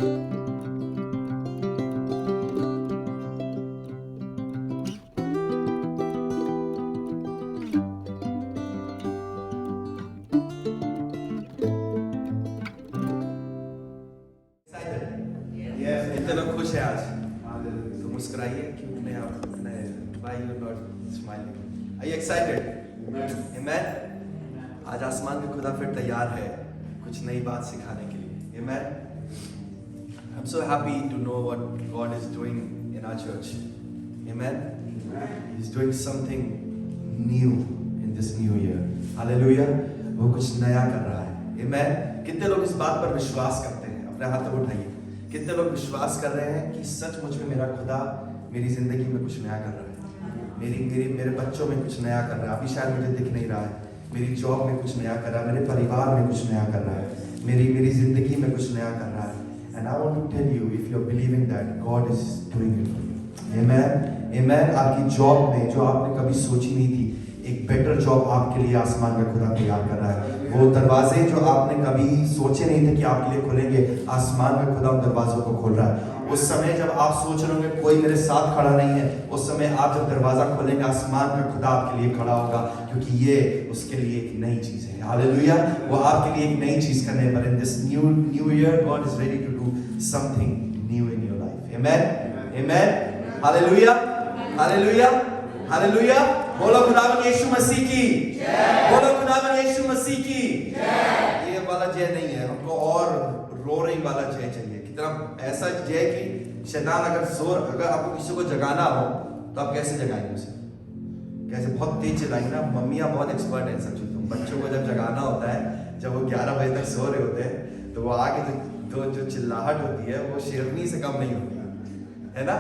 कितने लोग खुश हैं आज? तो मुस्कुराइए क्योंकि अपने why you not smiling? Are you excited? Amen. आज आसमान में खुदा फिर तैयार है कुछ नई बात सिखाने के लिए. Amen. I'm so happy to know what God is doing in our church. Amen. He's doing something new in this new year. Hallelujah. वो कुछ नया कर रहा है. Amen. कितने लोग इस बात पर विश्वास करते हैं? अपने हाथ उठाइए. कितने लोग विश्वास कर रहे हैं कि सचमुच में मेरा खुदा मेरी जिंदगी में कुछ नया कर रहा है, मेरे बच्चों में कुछ नया कर रहा है. अभी शायद मुझे दिख नहीं रहा है. मेरी जॉब में कुछ नया कर रहा है, मेरे परिवार में कुछ नया कर रहा है, मेरी जिंदगी में कुछ नया कर रहा है. And I want to tell you, if you are believing that, God is doing it for you. Amen. Amen. आपकी जॉब में जो आपने कभी सोची नहीं थी, एक बेटर जॉब आपके लिए आसमान का खुदा तैयार कर रहा है. वो दरवाजे जो आपने कभी सोचे नहीं थे कि आपके लिए खुलेंगे, आसमान का खुदा उन दरवाजों को खोल रहा है. उस समय जब आप सोच रहे होंगे कोई मेरे साथ खड़ा नहीं है, उस समय आप जब दरवाजा खोलेंगे, आसमान का खुदा आपके लिए खड़ा होगा, क्योंकि ये उसके लिए एक नई चीज है. हालेलुया. वो आपके लिए एक नई चीज करने पर in this new year God is ready to do something new in your life. Amen. Amen. Hallelujah. Hallelujah. Hallelujah. बोलो खुदावंद यीशु मसीह की जय. बोलो खुदावंद यीशु मसीह की जय. ये वाला जय नहीं है, हमको और रोरिंग वाला जय चाहिए. कितना ऐसा जय कि शैतान अगर आपको किसी को जगाना हो तो आप कैसे जगाएंगे उसे? कैसे? बहुत तेज चलाएंगे ना. मम्मियाँ बहुत एक्सपर्ट है इन सब चीजों. बच्चों को जब जगाना होता है, जब वो 11 बजे तक सो रहे होते हैं, तो वो आके जो चिल्लाहट होती है वो शेरनी से कम नहीं होती है ना.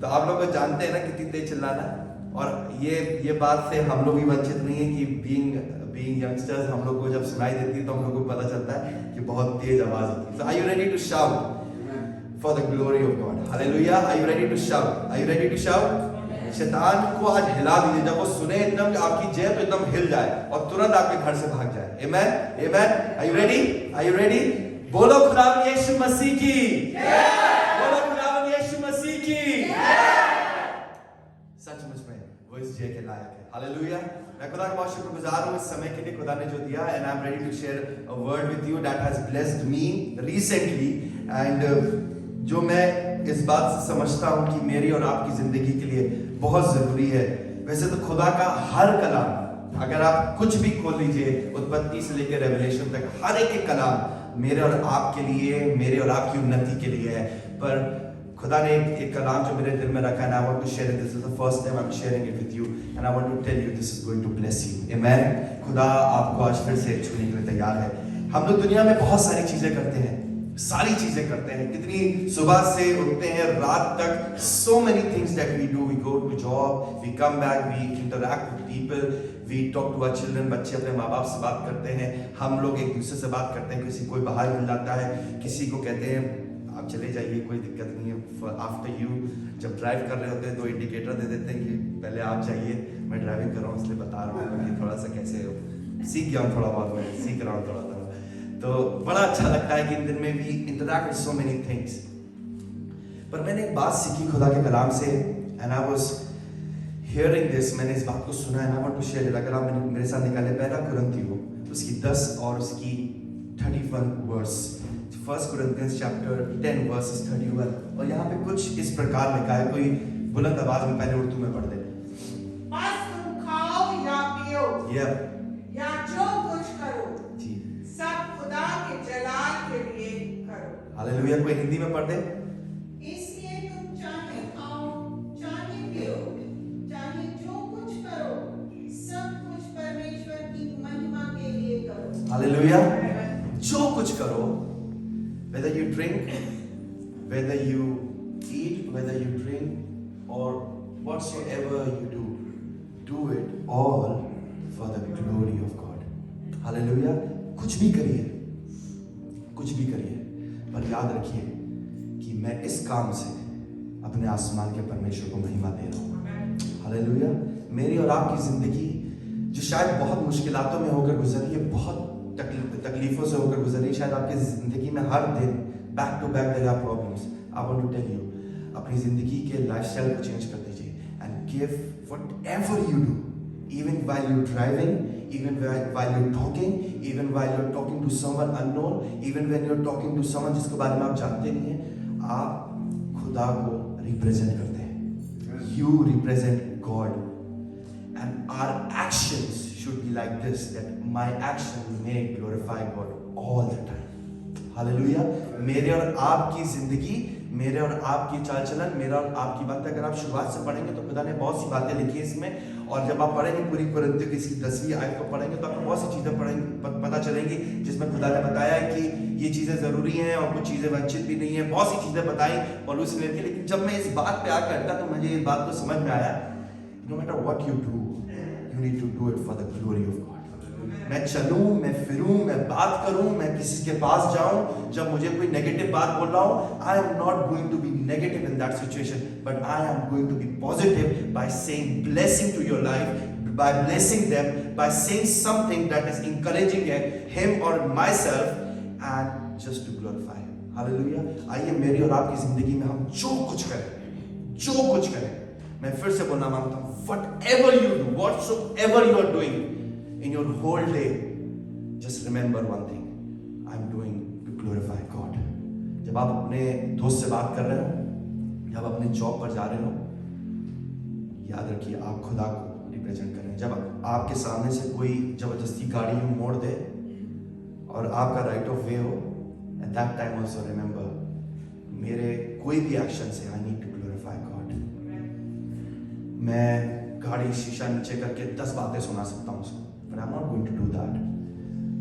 तो आप लोग जानते हैं ना कितनी तेज चिल्लाना. और ये बात से हम लोग भी वंचित नहीं है कि बीइंग यंगस्टर्स हम लोग को जब सुनाई देती है तो हम लोग को पता चलता है कि बहुत तेज आवाज होती है. So are you ready to shout for the glory of God? Hallelujah. Are you ready to shout? Are you ready to shout? शैतान को आज हिला दीजिए. जब वो सुने एकदम आपकी जय तो एकदम हिल जाए और तुरंत आपके घर से भाग जाए. Amen. Amen. Are you ready? Are you ready? बोलो खुदावंद यीशु मसीह की जय. बोलो खुदावंद यीशु मसीह की जय. सचमुच में वो इस जय के लायक है. हालेलुया. मैं खुदा का बहुत शुक्रगुजार हूँ इस समय के लिए खुदा ने जो दिया. And I am ready to share a word with you that has blessed me recently. And जो मैं इस बात से समझता हूँ कि मेरी और आपकी जिंदगी के लिए बहुत जरूरी है. वैसे तो खुदा का हर कलाम, अगर आप कुछ भी खोल लीजिए, उत्पत्ति से लेकर रेवलेशन तक, हर एक कलाम मेरे और आपके लिए, मेरे और आपकी उन्नति के लिए है. पर खुदा ने एक कलाम जो मेरे दिल में रखा है. I want to share it. This is the first time I am sharing it with you and I want to tell you this is going to bless you. Amen. खुदा आपको आज फिर से छूने के लिए तैयार है. हम लोग दुनिया में बहुत सारी चीजें करते हैं, सारी चीजें करते हैं. कितनी सुबह से उठते हैं रात तक. So many things that we do. We go to job, we come back, we interact with people, we talk to our children. बच्चे अपने माँ बाप से बात करते हैं, हम लोग एक दूसरे से बात करते हैं. किसी कोई बाहर मिल जाता है, किसी को कहते हैं आप चले जाइए, कोई दिक्कत नहीं है. आफ्टर यू जब ड्राइव कर रहे होते हैं तो इंडिकेटर दे देते हैं कि पहले आप जाइए, मैं ड्राइविंग कर रहा हूँ इसलिए बता रहा हूँ कि थोड़ा सा कैसे सीख गया हूँ, थोड़ा बहुत मैं सीख रहा हूँ थोड़ा थोड़ा. तो बड़ा अच्छा लगता है कि इन दिन में भी interact with so many things. पर मैंने एक बात सीखी खुदा के कलाम से. And I was hearing this. मैंने इस बात को सुना and I want to share it. अगर आप मेरे साथ निकाले पहला कुरिन्थियों उसकी 10 और उसकी 31 वर्स. 1 Corinthians chapter 10 verses 31. और यहाँ पे कुछ इस प्रकार लिखा है. कोई बुलंद आवाज में पहले उर्दू में पढ़ दे. बस तुम खाओ या पियो या जो कुछ करो जी, सब खुदा के जलाल के लिए करो. हालेलुया. कोई हिंदी में पढ़ दे. इसलिए तुम चाहे खाओ चाहे पियो चाहे जो कुछ करो सब कुछ परमेश्वर की महिमा के लिए करो. हालेलुया. जो कुछ करो, whether you drink, whether you eat, whether you drink or whatsoever you do it all for the glory of God. Hallelujah. कुछ भी करिए, कुछ भी करिए, पर याद रखिए कि मैं इस काम से अपने आसमान के परमेश्वर को महिमा दे रहा हूँ. हालेलुया. मेरी और आपकी जिंदगी जो शायद बहुत मुश्किलातों में होकर गुजरी है, बहुत तकलीफों से होकर गुजरी, शायद आपकी जिंदगी में हर दिन back to back there are problems, I want to tell you, अपनी जिंदगी के लाइफस्टाइल को चेंज कर दीजिए and give whatever you do, even while you're driving, even while you're talking, even while you're talking to someone unknown, even when you're talking to someone जिसके बारे में आप जानते नहीं हैं, आप खुदा को रिप्रेजेंट करते हैं. You represent God, and our actions should be like this, that my action may glorify God all the time. Hallelujah. मेरे और आपकी जिंदगी, मेरे और आपकी चाल चलन, मेरा और आपकी बातें अगर आप शुरुआत से पढ़ेंगे तो खुदा ने बहुत सी बातें लिखी है इसमें, और जब आप पढ़ेंगे पूरी कुरिन्थियों की इसकी 10वीं आयत को पढ़ेंगे तो आपको बहुत सी चीजें पता चलेंगी जिसमें खुदा ने बताया है कि ये चीजें जरूरी हैं और कुछ चीजें वंचित भी नहीं है. बहुत सी चीजें बताई पौलुस ने, लेकिन जब मैं इस बात पे आकर अटका तो मुझे इस बात को समझ में आया, no matter what you do, you need to do it for the glory of God. मैं चलूं, मैं फिरूं, मैं बात करूं, मैं किसी के पास जाऊं, जब मुझे कोई नेगेटिव बात बोल रहा हूं, I am not going to be negative in that situation, but I am going to be positive by saying blessing to your life, by blessing them, by saying something that is encouraging him or myself, and just to glorify him. Hallelujah. आइए मेरी और आपकी जिंदगी में हम जो कुछ करें, मैं फिर से बोलना मांगता हूँ, whatever you do, whatsoever you are doing in your whole day, just remember one thing, I'm doing to glorify God. जब आप अपने दोस्त से बात कर रहे हो, जब अपने जॉब पर जा रहे हो, याद रखिए आप खुदा को रिप्रेजेंट करें. जब आपके सामने से कोई जबरदस्ती गाड़ी यूं मोड़ दे और आपका राइट ऑफ वे हो, at that time also remember, मेरे कोई भी एक्शन से I need to glorify God. मैं गाड़ी शीशा नीचे करके 10 बातें सुना सकता हूँ उसको, but I am not going to do that,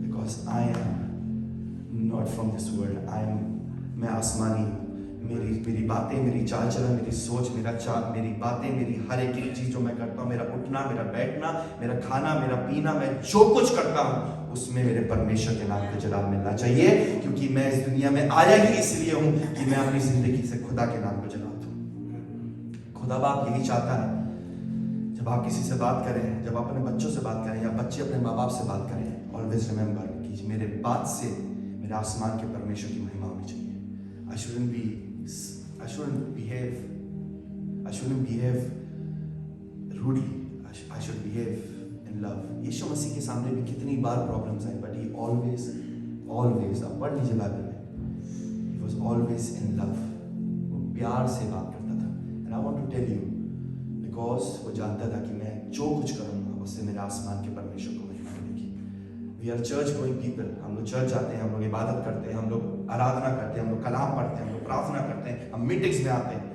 because I am not from this world. मैं आसमानी हूँ. मेरी बातें, मेरी चाल चलन, मेरी सोच, मेरी बातें, मेरी हर एक चीज जो मैं करता हूँ, मेरा उठना, मेरा बैठना, मेरा खाना, मेरा पीना, मैं जो कुछ करता हूँ उसमें मेरे परमेश्वर के नाम पे जलाल मिलना चाहिए, क्योंकि मैं इस दुनिया में आया ही इसलिए हूँ कि मैं अपनी जिंदगी से खुदा के नाम पे जला दूँ. खुदा बाप यही चाहता है, जब आप किसी से बात करें, जब आप अपने बच्चों से बात करें या बच्चे अपने माँ बाप से बात करें, ऑलवेज रिमेंबर कि मेरे बात से मेरे आसमान के परमेश्वर की महिमा होनी चाहिए. I shouldn't behave rudely. I should behave in love. यीशु मसीह के सामने भी कितनी बार प्रॉब्लम्स आई, but he always आप पढ़ लीजिए बाइबल में, he was always in love. वो प्यार से बात करता था. And I want to tell you, because वो जानता था कि मैं जो कुछ करूँगा उससे मेरे आसमान के परमेश्वर को महिमा मिलेगी. We are church going people. हम लोग चर्च जाते हैं, हम लोग इबादत करते हैं, हम लोग आराधना करते हैं, हम लोग कलाम पढ़ते हैं, हम लोग प्रार्थना करते हैं, हम मीटिंग्स में आते हैं,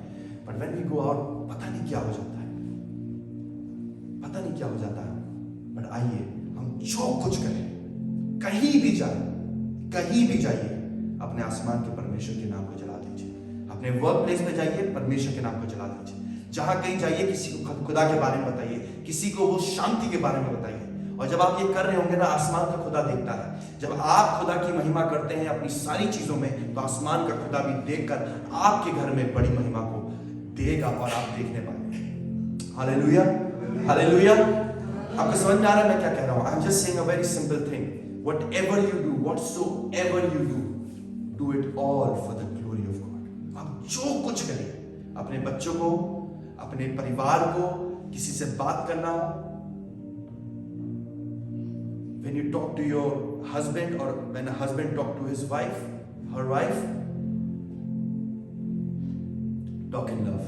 but when we go out पता नहीं क्या हो जाता है. बट आइए हम जो कुछ करें, कहीं भी जाइए, अपने आसमान के परमेश्वर के नाम को जला दीजिए. अपने वर्क प्लेस पे जाइए, परमेश्वर के नाम को जला दीजिए. जहां कहीं जाइए, किसी को खुदा के बारे में बताइए, किसी को वो शांति के बारे में बताइए. और जब आप ये कर रहे होंगे ना, आसमान का खुदा देखता है. जब आप खुदा की महिमा करते हैं अपनी सारी चीजों में, तो आसमान का खुदा भी देखकर आपके घर में बड़ी महिमा को देगा और आप देखने पाएंगे. Hallelujah, hallelujah. आपको समझ में आ रहा है मैं क्या कह रहा हूं? I am just saying a very simple thing. Whatever you do, whatsoever you do it all for the glory of God. आप जो कुछ करें, अपने बच्चों को, अपने परिवार को, किसी से बात करना, when you talk to your husband or when a husband talk to his wife, her wife, talk in love,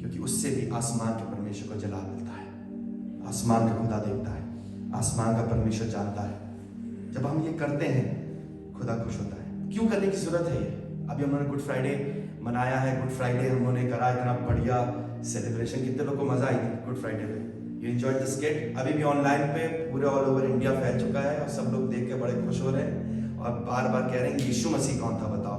क्योंकि उससे भी आसमान के परमेश्वर को जलाल मिलता है. आसमान का खुदा देखता है, आसमान का परमेश्वर जानता है. जब हम ये करते हैं, खुदा खुश होता है. क्यों करने की जरूरत है ये? अभी हमने गुड फ्राइडे मनाया है. गुड फ्राइडे हमने करा, इतना बढ़िया सेलिब्रेशन. कितने लोगों को मजा आई थी गुड फ्राइडे पे? You enjoyed the skit? अभी भी ऑनलाइन पे पूरे ऑल ओवर इंडिया फैल चुका है और सब लोग देख के बड़े खुश हो रहे हैं और बार बार कह रहे हैं यीशु मसीह कौन था बताओ.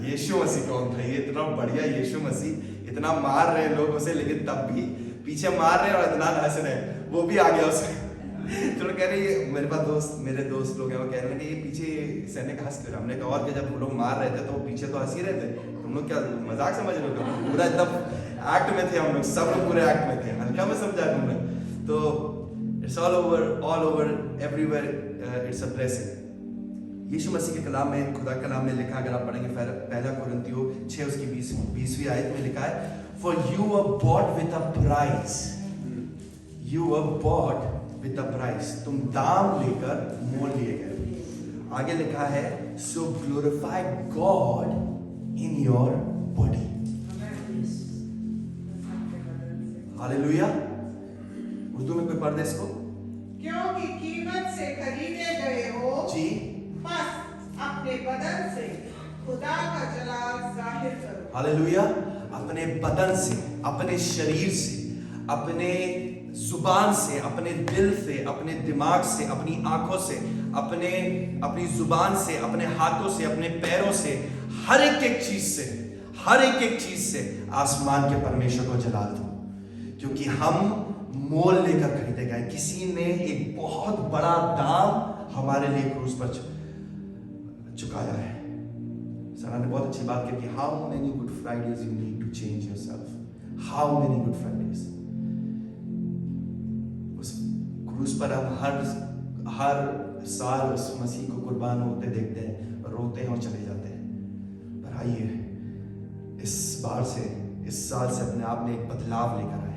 यीशु मसीह कौन था? ये इतना बढ़िया यीशु मसीह. इतना मार रहे हैं लोग उसे, लेकिन तब भी पीछे मार रहे हैं और इतना हंस रहे हैं. वो भी आ गया उसे. तो कह रहे हैं, मेरे दोस्त लोग हैं, वो कह रहे हैं कि ये पीछे सैनिक हंस क्यों रहा. हमने कहा और जब वो लोग मार रहे थे तो वो पीछे तो हंस ही रहे थे. तुम लोग क्या मजाक समझ रहे हो? पूरा एकदम एक्ट में थे हम लोग, सब लोग पूरे एक्ट में थे. हल्का में समझा तुमने. तो it's all over everywhere. It's a blessing. यीशु मसीह के कलाम में, खुदा के कलाम में लिखा, अगर आप पढ़ेंगे पहला कुरिन्थियों 6 उसकी 20वीं आयत में लिखा है, For you were bought with a price. You were bought with a price. तुम दाम लेकर मोल लिए गए। आगे लिखा है, So glorify God in your body. Hallelujah. Urdu में कोई पढ़ दे इसको। क्योंकि कीमत से खरीदे गए हो जी। बस अपने बदन से खुदा का जलाल जाहिर करो। हालेलुया। अपने बदन से, अपने शरीर से, अपने जुबान से, अपने दिल से, अपने दिमाग से, अपनी आंखों से, अपनी जुबान से, अपने हाथों से, अपने पैरों से, हर एक चीज से आसमान के परमेश्वर को जला दो, क्योंकि हम मोल लेकर खरीदे गए। किसी ने एक बहुत बड़ा दाम हमारे लिए क्रूस पर चुकाया है। सना ने बहुत अच्छी बात की कि how many Good Fridays you need to change yourself. How many Good Fridays. उस क्रूस पर हम हर साल उस मसीह को कुर्बान होते देखते हैं, रोते हैं और चले जाते हैं। पर आइए इस साल से अपने आप में एक बदलाव लेकर आए।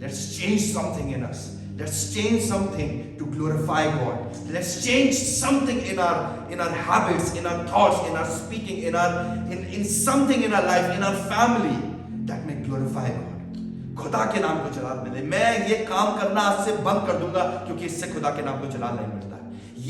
Let's change something in us. Let's change something to glorify God. Let's change something in our habits, in our thoughts, in our speaking, in something in our life, in our family that may glorify God. खुदा के नाम को जलाल मिले। मैं ये काम करना आज से बंद कर दूंगा, क्योंकि इससे खुदा के नाम को जलाल नहीं मिलता है।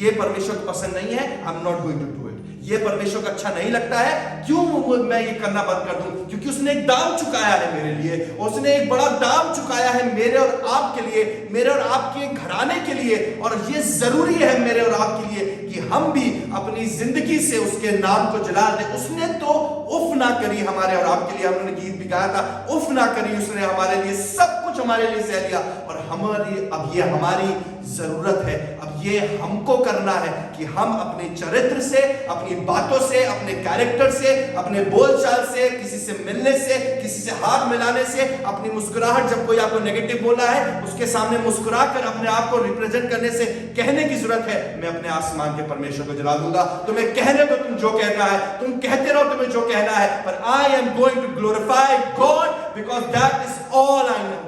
ये परमेश्वर को पसंद नहीं है। I'm not going to do it. ये परमेश्वर को अच्छा नहीं लगता है। क्यों मैं ये करना बंद कर दूं? क्योंकि उसने एक दाम चुकाया है मेरे लिए। उसने एक बड़ा दाम चुकाया है मेरे और आपके लिए, मेरे और आपके घराने के लिए। और ये जरूरी है मेरे और आपके लिए कि हम भी अपनी जिंदगी से उसके नाम को जला दें। उसने तो उफ ना करी हमारे और आपके लिए। हमने गीत भी गाया था, उफ ना करी उसने हमारे लिए, सब कुछ हमारे लिए सह लिया। और अब ये हमारी जरूरत है। अब ये हमको करना है कि हम अपने चरित्र से, अपनी बातों से, अपने कैरेक्टर से, अपने बोलचाल से, किसी से मिलने से, किसी से हाथ मिलाने से, अपनी मुस्कुराहट, जब कोई आपको नेगेटिव बोला है उसके सामने मुस्कुरा कर अपने आप को रिप्रेजेंट करने से कहने की जरूरत है, मैं अपने आसमान के परमेश्वर को जला दूंगा। तुम्हें कहने दो तुम जो कहना है, तुम कहते रहो तुम्हें जो कहना है, पर I am going to glorify God because that is all I know.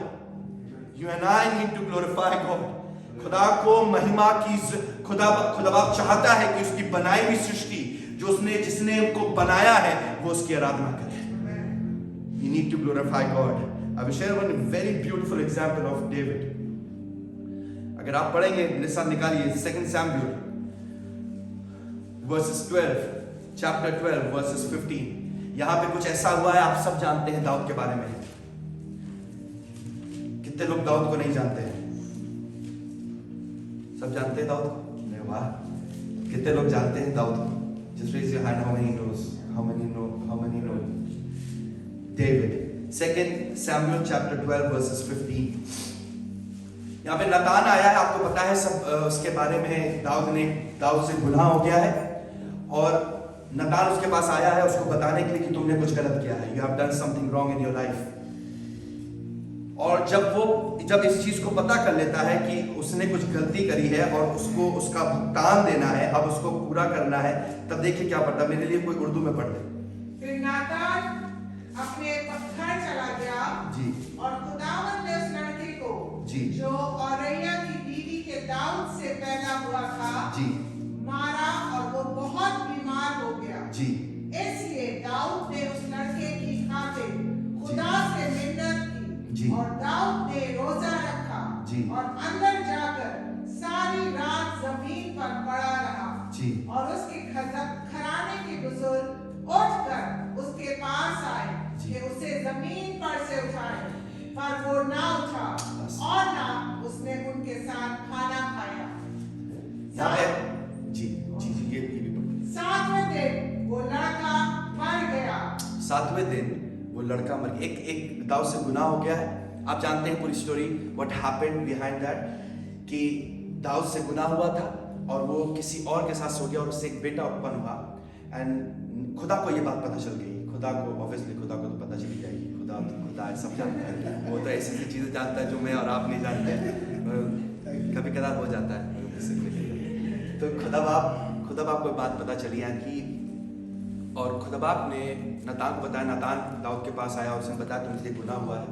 You and I need to glorify God. खुदा को महिमा की, खुदा बाप चाहता है कि उसकी बनाई हुई सृष्टि, जिसने उनको बनाया है, वो उसकी आराधना करे। You need to glorify God. I will share one very beautiful example of David. अगर आप पढ़ेंगे, मेरे साथ निकालिए 2 Samuel verses 12, chapter 12 verses 15. यहाँ पे कुछ ऐसा हुआ है, आप सब जानते हैं दाऊद के बारे में। कितने लोग दाऊद को नहीं जानते हैं? सब जानते हैं दाऊद को? नहीं, वाह। कितने लोग जानते हैं दाऊद को? Just raise your hand. How many knows? How many know David? 2 Samuel chapter 12 verses 15. यहाँ पे नातान आया है, आपको पता है सब उसके बारे में। दाऊद से गुनाह हो गया है और नातान उसके पास आया है उसको बताने के लिए कि तुमने कुछ गलत किया है। You have done something wrong in your life. और जब इस चीज को पता कर लेता है कि उसने कुछ गलती करी है और उसको उसका भुगतान देना है, अब उसको पूरा करना है, तब देखिए क्या पढ़ता। मेरे लिए कोई उर्दू में पढ़ दे। फिर नातान अपने घर चला गया जी। और खुदावंद ने उस लड़के को जी, जो औरैया की बीवी के दाऊद से पैदा हुआ था जी, मारा और वो बहुत बीमार हो गया। जी। इसलिए दाऊद ने उस लड़के की खातिर खुदा से मिन्नत जी। की और दाऊद ने रोजा रखा जी। और अंदर जाकर सारी रात जमीन पर पड़ा रहा। जी। और उसके घराने के बुजुर्ग उठकर उसके पास आए कि उसे जमीन पर से उठाए, पर वो ना उठा और ना उसने उनके साथ खाना खाया। जी, ये भी पढ़। 7वें दिन वो लड़का मर गया। 7वें दिन वो लड़का मर गया। एक दाऊद से गुनाह हो गया है। आप जानते हैं पूरी story, what happened behind that, कि दाऊद से गुनाह हुआ था और वो किसी और के साथ सो गया और उससे एक बेटा उत्पन्न हुआ। एंड खुदा को ये बात पता चल गई। खुदा को ऑब्वियसली खुदा को तो पता चली जाएगी। खुदा सब जानता है। वो तो ऐसी चीजें जानता है जो मैं और आप नहीं जानते। कभी कदार हो जाता है। तो खुदा खुदा बाप को बात पता चली और खुदा बाप ने नातान को बताया। नातान दाऊद के पास आया और उसने बताया तुमसे गुनाह हुआ है।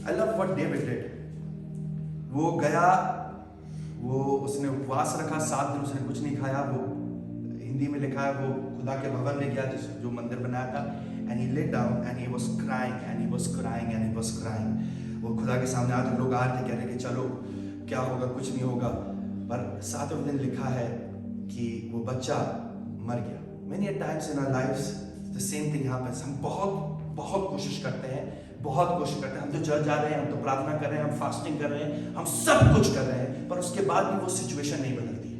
I love what David did. वो गया, उसने उपवास रखा 7 दिन, उसने कुछ नहीं खाया। वो हिंदी में लिखा है वो खुदा के भवन में गया जो मंदिर बनाया था, and he let down and he was crying and he was crying and he was crying. वो खुदा के सामने आए तो लोग आ रहे थे, कह रहे कि चलो क्या होगा, कुछ नहीं होगा। पर 7वें दिन लिखा है कि वो बच्चा मर गया। Many a times in our lives the same thing happens. हम बहुत कोशिश करते हैं, हम तो चर्च जा रहे हैं, हम तो प्रार्थना कर रहे हैं, हम फास्टिंग कर रहे हैं, हम सब कुछ कर रहे हैं, पर उसके बाद भी वो सिचुएशन नहीं बदलती है।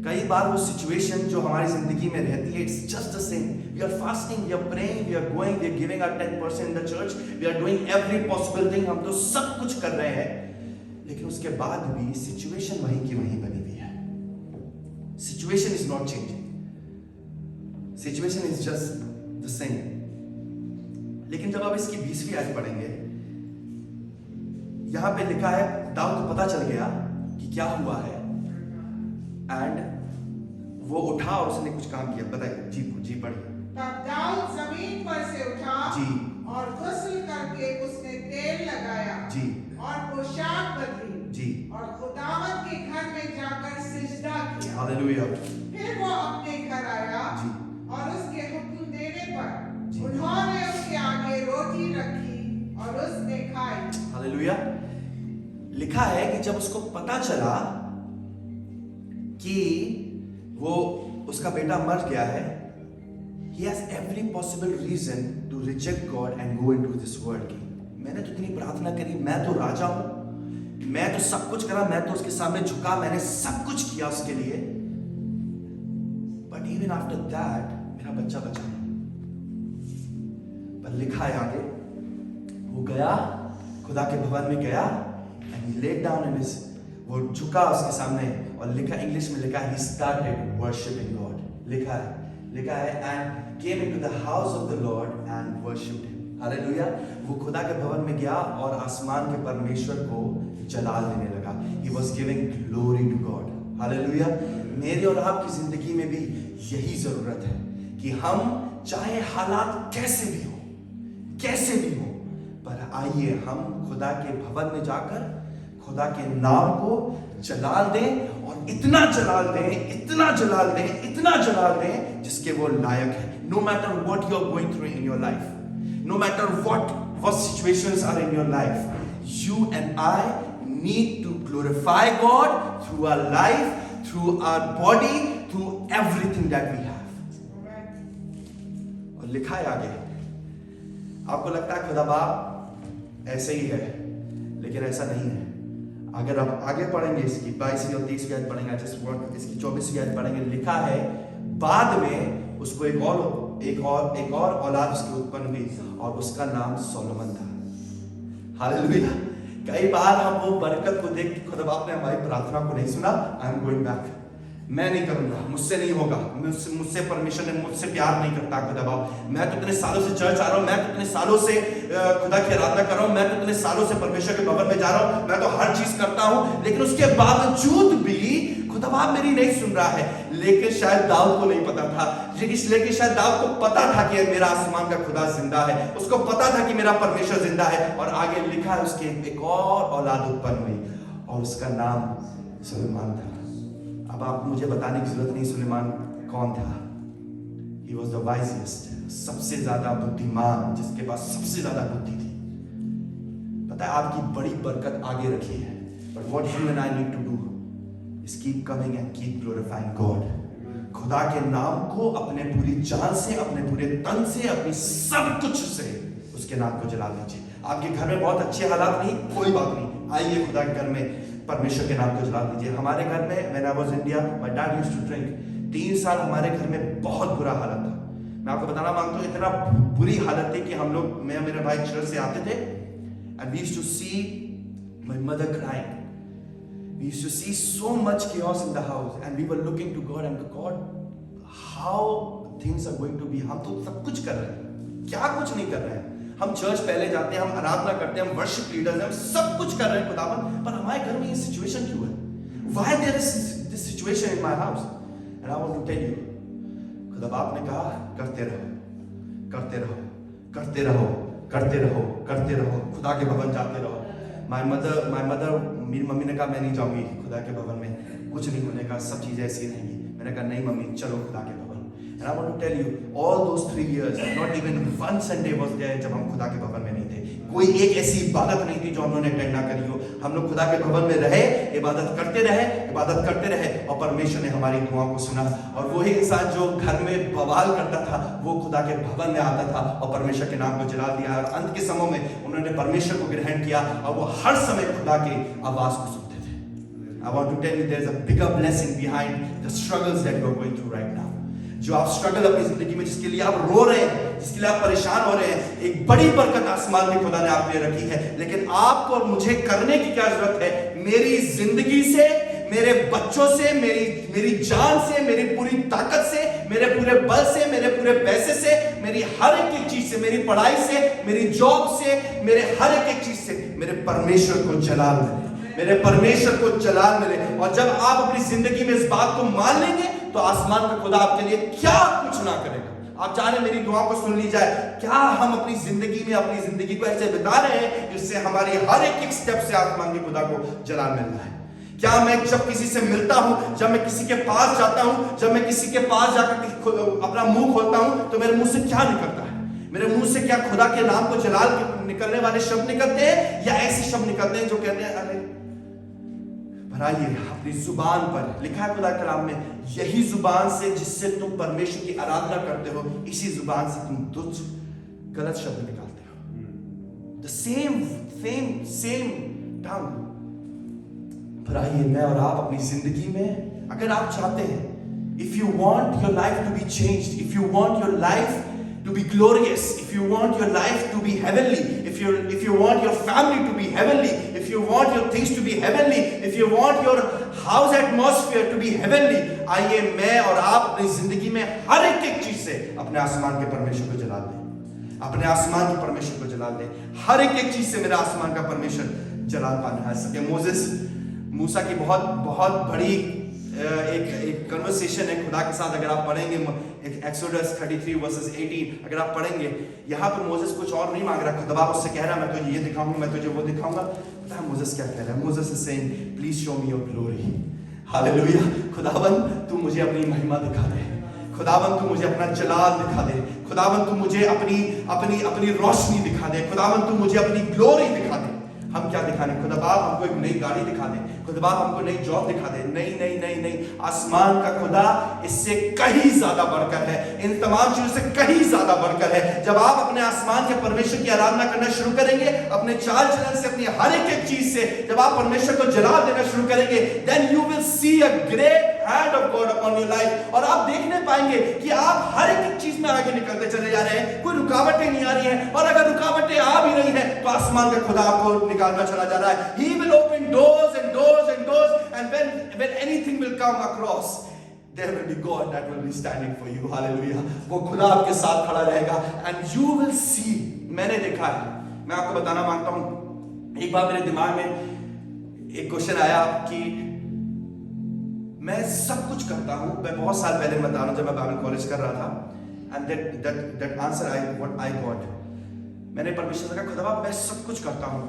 कई बार वो सिचुएशन जो हमारी जिंदगी में रहती है, it's just the same. We are fasting, we are praying, we are going, we are giving our 10% in the church, we are doing every possible thing, हम तो सब कुछ कर रहे हैं, लेकिन उसके बाद भी सिचुएशन वहीं की वहीं बनी हुई है। Situation is not changing, situation is just the same. लेकिन जब आप इसकी 20वीं आयत पढ़ेंगे, यहां पे लिखा है दाऊद को पता चल गया कि क्या हुआ है, एंड वो उठा और उसने कुछ काम किया। बताइए जी पढ़िए। तब दाऊद जमीन पर से उठा जी और गुस्ल करके उसने तेल लगाया जी और पोशाक बदली जी और खुदावंद के घर में जाकर सिजदा किया। हालेलुया। फिर वो अपने घर आया जी और उसके हुक्म देने पर जी। उन्होंने उसके आगे रोटी रखी और उसने खाई। हालेलुया। लिखा है कि जब उसको पता चला कि वो उसका बेटा मर गया है, he has every possible reason to reject God and go into this world की मैंने तो इतनी प्रार्थना करी, मैं तो राजा हूं, मैं तो सब कुछ करा, मैं तो उसके सामने झुका, मैंने सब कुछ किया उसके लिए, बट इवन आफ्टर दैट मेरा बच्चा बचा नहीं। पर लिखा है आगे, वो गया खुदा के भवन में गया and he laid down in his, वो झुका उसके सामने, और लिखा इंग्लिश में लिखा he started worshiping God। लिखा है and came into the house of the Lord and worshipped him। Hallelujah. वो खुदा के भवन में गया और आसमान के परमेश्वर को जलाल देने लगा। He was giving glory to God। Hallelujah. मेरी और आपकी जिंदगी में भी यही जरूरत है कि हम चाहे हालात कैसे भी हो, पर आइए हम खुदा के भवन में जाकर खुदा के नाम को जलाल दें, और इतना जलाल दें जिसके वो लायक है। No matter what you are going through in your life, no matter what situations are in your life, you and I need to glorify God through our life, through our body, through everything that we have। और लिखा है आगे, आपको लगता है खुदा बाप ऐसे ही है, लेकिन ऐसा नहीं है। अगर आप आगे पढ़ेंगे इसकी 22वीं और 23वीं आयत पढ़ेंगे, इसकी 24वीं आयत पढ़ेंगे, लिखा है बाद में उसको एक और औलाद उसकी उत्पन्न हुई और उसका नाम सोलोमन था। हालेलुया। कई बार हम वो बरकत को देख के खुदा बाप ने हमारी प्रार्थना को नहीं सुना, आई एम गोइंग बैक, मैं नहीं करूंगा, मुझसे नहीं होगा, मुझसे परमेश्वर ने मुझसे प्यार नहीं करता खुदा बाप, मैं तो इतने सालों से चर्च आ रहा हूं, मैं तो इतने सालों से खुदा की आराधना कर रहा हूं, मैं तो इतने सालों से परमेश्वर के भवन में जा रहा हूं, मैं तो हर चीज करता हूं, लेकिन उसके बावजूद भी खुदा बाप मेरी नहीं सुन रहा है। लेकिन शायद दाऊद को नहीं पता था, लेकिन शायद दाऊद को पता था कि मेरा आसमान का खुदा जिंदा है, उसको पता था कि मेरा परमेश्वर जिंदा है, और आगे लिखा है उसके एक और औलाद उत्पन्न हुई और उसका नाम सुलेमान था। अब आप मुझे बताने की जरूरत नहीं सुलेमान कौन था। He was the wisest, सबसे ज्यादा बुद्धिमान, जिसके पास सबसे ज्यादा बुद्धि थी। पता है आपकी बड़ी बरकत आगे रखी है, but what you and I need to do is keep coming and keep glorifying God। खुदा के नाम को अपने पूरी जान से, अपने पूरे तन से, अपनी सब कुछ से उसके नाम को जला लीजिए। आपके घर में बहुत अच्छे हालात नहीं, कोई बात नहीं, आइए खुदा के घर में परमेश्वर के नाम को जला दीजिए। हमारे घर में when I was in India, my dad used to drink. 3 साल हमारे घर में बहुत बुरा हालत था। मैं आपको बताना मांगता हूँ, इतना बुरी हालत थी कि हम लोग, मैं मेरे भाई चर्च से आते थे, and we used to see my mother crying, we used to see so much chaos in the house, and we were looking to God and God, how things are going to be। हम तो सब कुछ कर रहे हैं, क्या कुछ नहीं कर रहे हैं, हम चर्च पहले जाते हैं, हम आराधना करते हैं, हम वर्शिप लीडर्स हैं, हम सब कुछ कर रहे हैं खुदावन, पर हमारे घर में ये सिचुएशन क्यों है? Why there is this situation in my house? And I want to tell you, खुदा बाप ने कहा करते रहो, करते रहो, करते रहो, करते रहो, करते रहो, खुदा के भवन जाते रहो। My mother, मेरी मम्मी ने कहा मैं नहीं जाऊंगी खुदा के भवन में, कुछ नहीं होने का, सब चीजें ऐसी रहेंगी। मैंने कहा नहीं मम्मी, चलो खुदा के भवन। And I want to tell you, all those 3 years, not even one Sunday was there जब हम खुदा के भवन में नहीं थे। कोई एक ऐसी इबादत नहीं थी जो हम लोगों ने अटेंड ना करी हो। हम लोग खुदा के भवन में रहे, इबादत करते रहे और परमेश्वर ने हमारी दुआओं को सुना। और वही इंसान जो घर में बवाल करता था, वो खुदा के भवन में आता था और परमेश्वर के नाम को जला दिया। और अंत के समय में उन्होंने परमेश्वर को ग्रहण किया और वो हर समय खुदा की आवाज को सुनते थे। I want to tell you, there is a bigger blessing behind the struggles that you are going through right now. जो आप स्ट्रगल अपनी जिंदगी में, जिसके लिए आप रो रहे हैं, जिसके लिए आप परेशान हो रहे हैं, एक बड़ी बरकत आसमान में खुदा ने आपके लिए रखी है। लेकिन आपको और मुझे करने की क्या जरूरत है? मेरी जिंदगी से, मेरे बच्चों से, मेरी जान से, मेरी पूरी ताकत से, मेरे पूरे बल से, मेरे पूरे पैसे से, मेरी हर एक चीज से, मेरी पढ़ाई से, मेरी जॉब से, मेरे हर एक चीज से मेरे परमेश्वर को जलाल मिले, मेरे परमेश्वर को जलाल मिले। और जब आप अपनी जिंदगी में इस बात को मान लेंगे तो आसमान का खुदा आपके लिए क्या कुछ ना करेगा। आप चाहे मेरी दुआ को सुन ली जाए, क्या हम अपनी जिंदगी को ऐसे बिता रहे हैं जिससे हमारी हर एक स्टेप से आसमान के खुदा को जलाल मिल रहा है? क्या मैं जब किसी से मिलता हूं, जब मैं किसी के पास जाता हूं, जब मैं किसी के पास जाकर अपना मुंह खोलता हूं, तो मेरे मुंह से क्या निकलता है? मेरे मुंह से क्या खुदा के नाम को जलाल निकलने वाले शब्द निकलते हैं, या ऐसे शब्द निकलते हैं जो कहते हैं अरे भराइए अपनी जुबान पर। लिखा है खुदा कलाम में, यही जुबान से जिससे तुम परमेश्वर की आराधना करते हो, इसी जुबान से तुम तुच्छ गलत शब्द निकालते हो। The same tongue। भराइए मैं और आप अपनी जिंदगी में, अगर आप चाहते हैं, if you want your life to be changed, if you want your life to be glorious, if you want your life to be heavenly, if you want your family to be heavenly, if you want your things to be heavenly, if you want your house atmosphere to be heavenly, आइए मैं और आप अपनी जिंदगी में हर एक चीज से अपने आसमान के परमेश्वर को जला दें, अपने आसमान के परमेश्वर को जला दें। हर एक चीज से मेरा आसमान का परमेश्वर जलाल पाना है। सके मूसा की बहुत बड़ी एक कन्वर्सेशन है खुदा के साथ। अगर आप पढ़ेंगे एक्सोडस 33 वर्सेस 18, अगर आप पढ़ेंगे, यहाँ पर मोसेस कुछ और नहीं मांग रहा। खुदा उससे कह रहा है मैं तुझे ये दिखाऊंगा, मैं तुझे वो दिखाऊंगा। पता है मोसेस क्या कह रहा है? Moses is saying please show me your glory. Hallelujah. खुदावन तू मुझे अपनी महिमा दिखा दे, खुदावन तू मुझे अपना जलाल दिखा दे, खुदावन तू मुझे अपनी रोशनी दिखा दे, खुदावन तू मुझे अपनी ग्लोरी दिखा दे। हम क्या दिखाने? खुदा बाप हमको एक नई गाड़ी दिखा दे, खुदा बाप हमको नई जॉब दिखा दे। नहीं, आसमान का खुदा इससे कहीं ज्यादा बढ़कर है, इन तमाम चीजों से कहीं ज्यादा बढ़कर है। जब आप अपने आसमान के परमेश्वर की आराधना करना शुरू करेंगे, अपने चाल चलन से, अपनी हर एक चीज से जब आप परमेश्वर को जलाल देना शुरू करेंगे, then you will see a great hand of God upon your life. और आप देखने पाएंगे कि आप हर एक चीज में आगे निकलते चले जा रहे हैं, कोई रुकावटें नहीं आ रही हैं। और अगर रुकावटें आ भी रही हैं तो आसमान का खुदा आपको निकालना चला जा रहा है। He will open doors and doors and doors, and when anything will come across, there will be God that will be standing for you. Hallelujah. वो खुदा आपके साथ खड़ा रहेगा and you will see। मैंने देखा है, मैं आपको बताना मांगता हूं। एक बार मेरे दिमाग में एक क्वेश्चन आया कि मैं सब कुछ करता हूं, मैं बहुत साल पहले बता रहा हूं जब मैं बाइबल कॉलेज कर रहा था, and that answer I got। मैंने परमेश्वर से कहा खुदा बाप मैं सब कुछ करता हूं,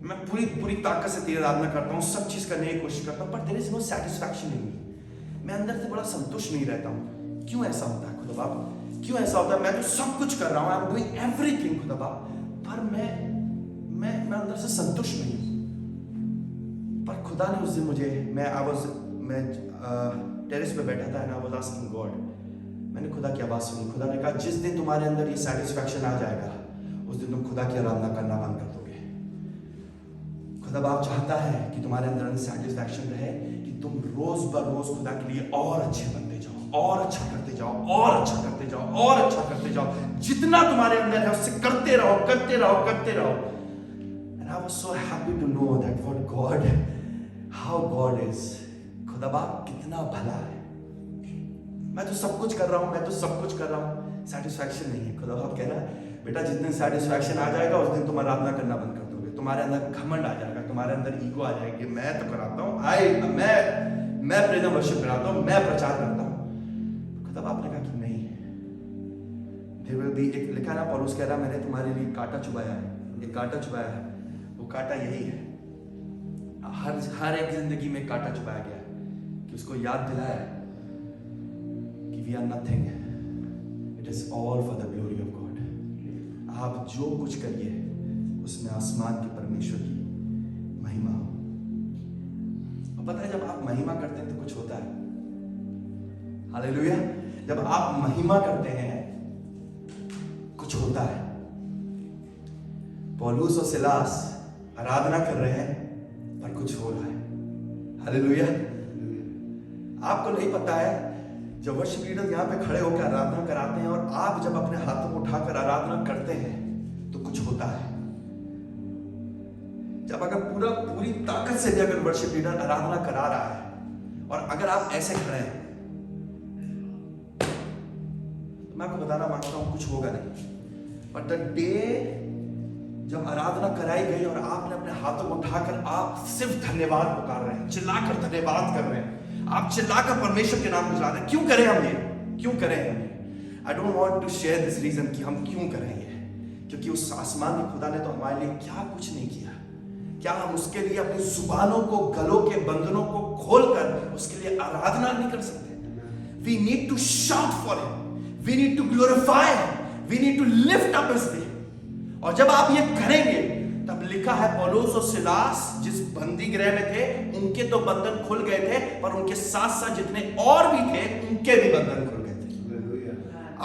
मैं पूरी ताकत से तेरी आराधना करता हूँ, सब चीज करने की कोशिश करता हूँ, पर देयर इज नो सैटिस्फैक्शन इन मी। मैं अंदर से बड़ा संतुष्ट नहीं रहता हूँ। क्यों ऐसा होता है खुदा बाप? क्यों ऐसा होता है? मैं तो सब कुछ कर रहा हूँ, आई एम डूइंग एवरीथिंग खुदा बाप, पर मैं अंदर से संतुष्ट नहीं हूँ। पर खुदा ने उस दिन मुझे, मैं टेरेस पे बैठा था, and I was asking God. मैंने खुदा की आवाज सुनी। खुदा ने कहा जिस दिन तुम्हारे अंदर ये सैटिस्फैक्शन आ जाएगा, उस दिन तुम खुदा की आराधना करना बंद कर दोगे। खुदा बाप चाहता है कि तुम्हारे अंदर सैटिस्फैक्शन रहे, कि तुम रोज ब रोज खुदा के लिए और अच्छे बनते जाओ, और अच्छा करते जाओ, और अच्छा करते जाओ, और अच्छा करते जाओ। जितना तुम्हारे अंदर है उससे करते रहो, करते रहो, करते रहो। And I was so happy to know that what God, how God is। खुदा बाप कितना भला है। मैं तो सब कुछ कर रहा हूँ, मैं तो सब कुछ कर रहा हूँ, सैटिस्फैक्शन नहीं है। खुदा बाप कह रहा है बेटा जिस दिन सैटिस्फैक्शन आ जाएगा उस दिन तुम आराधना करना बंद कर दोगे। तुम्हारे अंदर घमंड आ जाएगा, तुम्हारे अंदर ईगो आ जाएगी। मैं तो कराता हूँ, मैं प्रेज़ेंट वर्शिप कराता हूँ, मैं प्रचार करता हूँ। खुदा बाप ने कहा कि नहीं, देयर विल बी, एक लिखा ना, पौलुस कह रहा मैंने तुम्हारे लिए कांटा चुभाया है, एक कांटा चुभाया है, वो कांटा यही है। हर एक जिंदगी में कांटा चुभाया गया है कि उसको याद दिलाया कि we are nothing, it is all for the glory of God. आप जो कुछ करिए उसमें आसमान के परमेश्वर की महिमा हो। और पता है जब आप महिमा करते हैं तो कुछ होता है। हालेलुया। जब आप महिमा करते हैं कुछ होता है। पौलुस और सिलास आराधना कर रहे हैं पर कुछ हो रहा है। हालेलुया। आपको नहीं पता है, जब वर्शिप लीडर यहाँ पे खड़े होकर आराधना कराते हैं और आप जब अपने हाथों को उठाकर आराधना करते हैं तो कुछ होता है। जब अगर पूरी ताकत से भी अगर वर्शिप लीडर आराधना करा रहा है और अगर आप ऐसे खड़े हैं तो मैं आपको बताना मांगता हूं कुछ होगा नहीं। बट द डे जब आराधना कराई गई और आपने अपने हाथों को उठाकर आप सिर्फ धन्यवाद पुकार रहे हैं, चिल्लाकर धन्यवाद कर रहे हैं, आप चिल्लाकर परमेश्वर के नाम को चला रहे हैं। क्यों करें हम ये? क्यों करें हम ये? I don't want to share this reason कि हम क्यों करें ये, क्योंकि उस आसमान के खुदा ने तो हमारे लिए क्या कुछ नहीं किया। क्या हम उसके लिए अपनी जुबानों को, गलों के बंधनों को खोलकर उसके लिए आराधना नहीं कर सकते? We need to shout for him, we need to glorify him, we need to lift up his name. और जब आप ये करेंगे तब लिखा है पौलुस और सिलास जिस बंदी गृह में थे उनके तो बंधन खुल गए थे, पर उनके साथ साथ जितने और भी थे उनके भी बंधन खुल गए थे।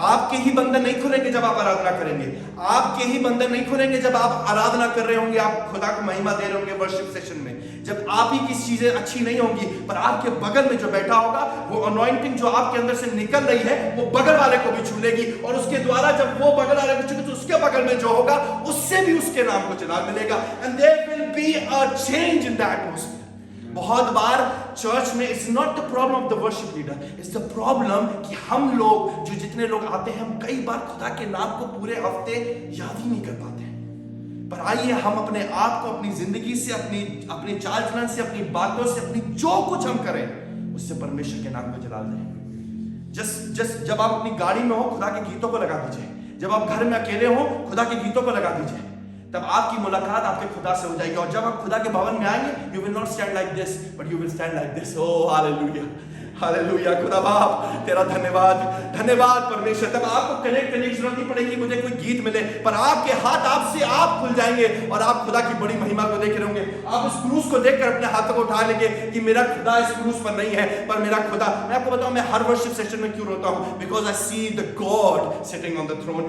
आपके ही बंधन नहीं खुलेंगे जब आप आराधना करेंगे, आपके ही बंधन नहीं खुलेंगे जब आप आराधना कर रहे होंगे, आप खुदा को महिमा दे रहे होंगे वर्शिप सेशन में। जब आप ही की चीजें अच्छी नहीं होंगी पर आपके बगल में जो बैठा होगा वो अनॉइंटिंग जो आपके अंदर से निकल रही है वो बगल वाले को भी छू लेगी, और उसके द्वारा जब वो बगल वाले को छूगी तो उसके बगल में जो होगा उससे भी उसके नाम को जलाल मिलेगा। And there will be a change in the atmosphere. बहुत बार चर्च में it's not the problem of the worship leader, it's the problem कि हम लोग जो जितने लोग आते हैं हम कई बार खुदा के नाम को पूरे हफ्ते याद ही नहीं कर पाते हैं। पर आइए हम अपने आप को अपनी जिंदगी से, अपनी चाल चलन से, अपनी बातों से, अपनी जो कुछ हम करें उससे परमेश्वर के नाम को जलाल दें। जस्ट जब आप अपनी गाड़ी में हो खुदा के गीतों को लगा दीजिए, जब आप घर में अकेले हो खुदा के गीतों को लगा दीजिए, तब आपकी मुलाकात आपके खुदा से हो जाएगी। और जब आप खुदा के भवन में आएंगे you will not stand like this but you will stand like this. Oh hallelujah, hallelujah. खुदा बाप तेरा धन्यवाद, धन्यवाद परमेश्वर। तब आपको कनेक्ट करने की जरूरत नहीं पड़ेगी मुझे कोई गीत मिले, पर आपके हाथ आपसे आप खुल जाएंगे और आप खुदा की बड़ी महिमा को देख रहे होंगे। आप उस क्रूस को देखकर अपने हाथों को उठा लेंगे कि मेरा खुदा इस क्रूस पर नहीं है पर मेरा खुदा। मैं आपको बताऊं मैं हर वर्शिप सेशन में क्यों रोता हूं, because I see the God sitting on the throne.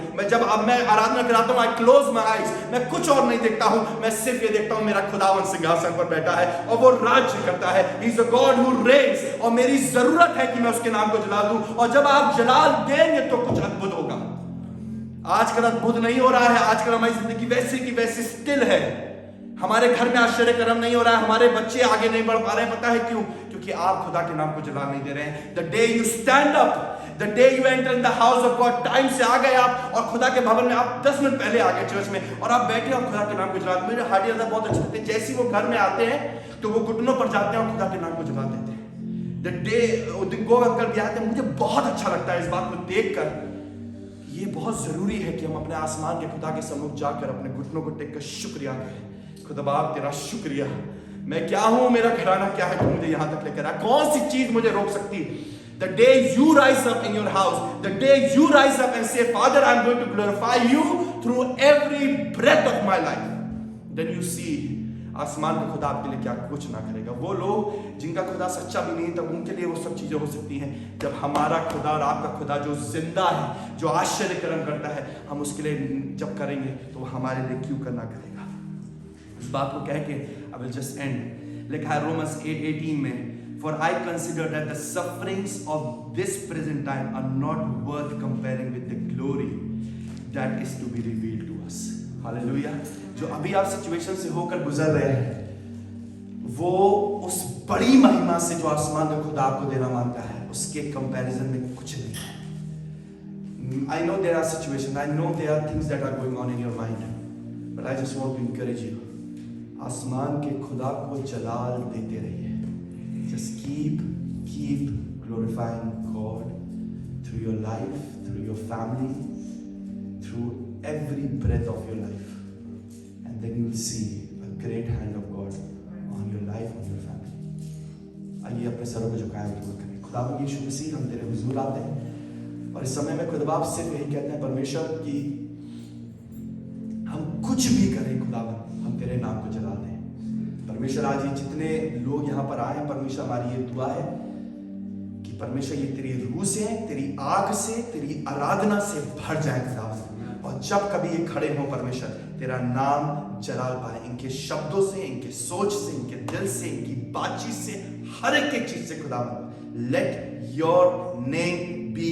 मैं आराधना कराता हूं, आई क्लोज माय आईज, मैं कुछ और नहीं देखता हूं, मैं सिर्फ ये देखता हूं मेरा खुदावन सिंहासन पर बैठा है और वो राज्य करता है। He is the God who reigns, और मेरी जरूरत है कि मैं उसके नाम को जला दूं। और जब आप जलाल देंगे तो कुछ अद्भुत होगा। आजकल अद्भुत नहीं हो रहा है, आजकल हमारी जिंदगी वैसी की वैसी स्टिल है। हमारे घर में आश्चर्यकर्म नहीं हो रहा है, हमारे बच्चे आगे नहीं बढ़ पा रहे हैं। पता है क्यों? क्योंकि आप खुदा के नाम को जला नहीं दे रहे हैं। The day you stand up, the day you enter in the house of God, time से आ गए आप और खुदा के भवन में आप 10 मिनट पहले आ गए चर्च में और आप बैठे और खुदा के नाम को जला। मेरे हार्डी दादा बहुत अच्छे लगते हैं, जैसे ही वो घर में आते हैं तो वो घुटनों पर जाते हैं और खुदा के नाम को जला देते हैं। द डे गो अंकल भी आते हैं, मुझे बहुत अच्छा लगता है इस बात को देखकर। ये बहुत जरूरी है कि हम अपने आसमान के खुदा के सम्मुख जाकर अपने घुटनों को टेक कर शुक्रिया करें। खुदा बाप तेरा शुक्रिया, मैं क्या हूं, मेरा घराना क्या है, तू मुझे यहां तक लेकर आया। कौन सी चीज मुझे रोक सकती है? The day you rise up in your house, the day you rise up and say, Father, I'm going to glorify you through every breath of my life, then you see आसमान का खुदा आपके लिए क्या कुछ ना करेगा। वो लोग जिनका खुदा सच्चा भी नहीं तब उनके लिए वो सब चीजें हो सकती हैं। जब हमारा खुदा और आपका खुदा जो जिंदा है, जो आश्चर्य कर्म करता है, हम उसके लिए जब करेंगे तो वो हमारे लिए क्यों करना करेगा। इस बात को कह के आई विल जस्ट एंड। लिखा है रोमन्स 8:18 में, For I consider that the sufferings of this present time are not worth comparing with the glory that is to be revealed to us. Hallelujah. जो अभी आप सिचुएशन से होकर गुजर रहे हैं वो उस बड़ी महिमा से जो आसमान में खुदा आपको देना मांगता है उसके कंपैरिजन में कुछ नहीं है। I know there are situations, I know there are things that are going on in your mind, but I just want to encourage you. आसमान के खुदा को जलाल देते रहिए। Just keep glorifying God through through your life, through your family, through every breath of your life. And then you will see a great hand of God on your life, on your family. आइए अपने सरों को झुकाए हुए दुआ करें। खुदावंद यीशु मसीह, हम तेरे हुजूर आते हैं और इस समय में खुदा बाप सिर्फ यही कहते हैं परमेश्वर कि हम कुछ भी करें खुदावंद, हम तेरे नाम को जलाते हैं। परमेश्वर आज ये जितने लोग यहाँ पर आए हैं, परमेश्वर हमारी ये दुआ है कि परमेश्वर ये तेरी रूह से, तेरी आग से, तेरी आराधना से भर जाए खुदावंद, और जब कभी ये खड़े हों परमेश्वर तेरा नाम जलाल पाए, इनके शब्दों से, इनके सोच से, इनके दिल से, इनकी बातचीत से, हर एक चीज से खुदावंद, let your name be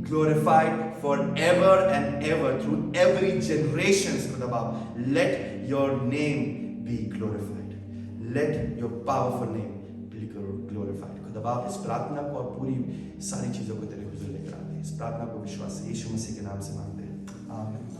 glorified forever and ever through every generations खुदा बाप, let your name be glorified, let your powerful name be glorified खुदा बाप। इस प्रार्थना को और पूरी सारी चीजों को तेरे हुजूर लेकर आते हैं। इस प्रार्थना को विश्वास से यीशु मसीह के नाम से मांगते हैं, आमीन।